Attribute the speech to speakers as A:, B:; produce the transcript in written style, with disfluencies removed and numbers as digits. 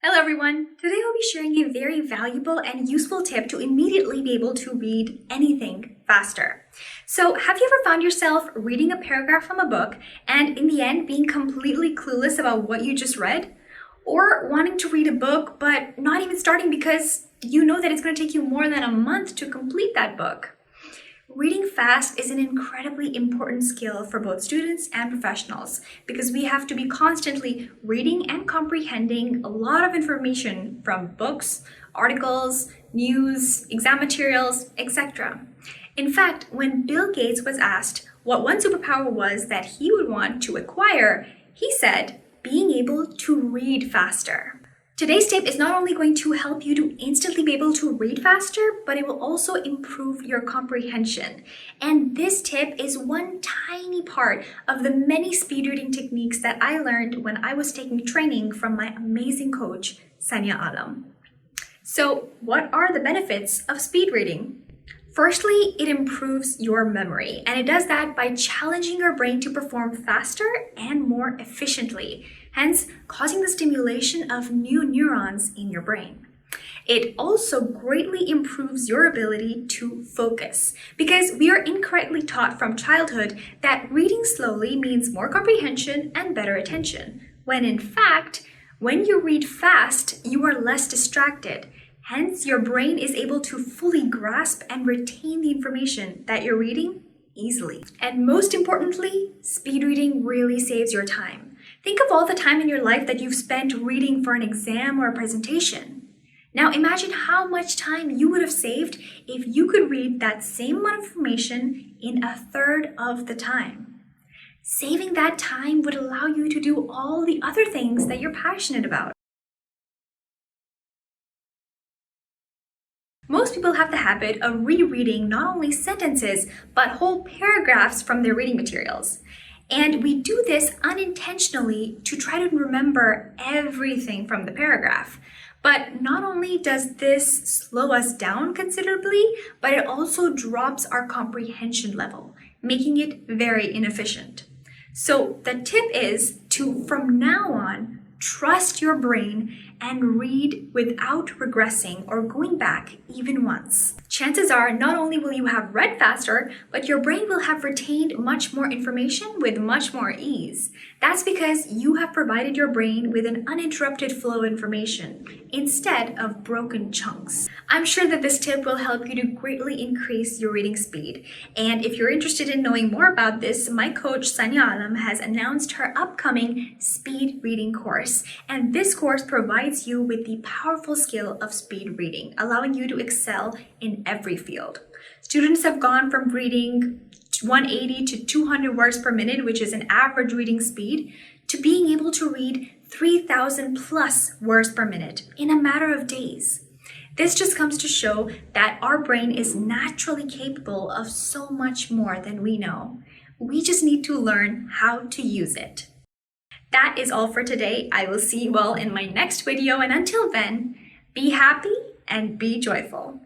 A: Hello everyone! Today I'll be sharing a very valuable and useful tip to immediately be able to read anything faster. So have you ever found yourself reading a paragraph from a book and in the end being completely clueless about what you just read? Or wanting to read a book but not even starting because you know that it's going to take you more than a month to complete that book? Reading fast is an incredibly important skill for both students and professionals because we have to be constantly reading and comprehending a lot of information from books, articles, news, exam materials, etc. In fact, when Bill Gates was asked what one superpower was that he would want to acquire, he said, being able to read faster. Today's tip is not only going to help you to instantly be able to read faster, but it will also improve your comprehension. And this tip is one tiny part of the many speed reading techniques that I learned when I was taking training from my amazing coach, Sania. So what are the benefits of speed reading? Firstly, it improves your memory, and it does that by challenging your brain to perform faster and more efficiently, hence causing the stimulation of new neurons in your brain. It also greatly improves your ability to focus because we are incorrectly taught from childhood that reading slowly means more comprehension and better attention, when in fact, when you read fast, you are less distracted. Hence, your brain is able to fully grasp and retain the information that you're reading easily. And most importantly, speed reading really saves your time. Think of all the time in your life that you've spent reading for an exam or a presentation. Now imagine how much time you would have saved if you could read that same amount of information in a third of the time. Saving that time would allow you to do all the other things that you're passionate about. Most people have the habit of rereading not only sentences, but whole paragraphs from their reading materials. And we do this unintentionally to try to remember everything from the paragraph. But not only does this slow us down considerably, but it also drops our comprehension level, making it very inefficient. So the tip is to, from now on, trust your brain and read without regressing or going back even once. Chances are not only will you have read faster, but your brain will have retained much more information with much more ease. That's because you have provided your brain with an uninterrupted flow of information instead of broken chunks. I'm sure that this tip will help you to greatly increase your reading speed. And if you're interested in knowing more about this, my coach Sania has announced her upcoming speed reading course. And this course provides you with the powerful skill of speed reading, allowing you to excel in every field. Students have gone from reading 180 to 200 words per minute, which is an average reading speed, to being able to read 3,000 plus words per minute in a matter of days. This just comes to show that our brain is naturally capable of so much more than we know. We just need to learn how to use it. That is all for today. I will see you all in my next video, and until then, be happy and be joyful.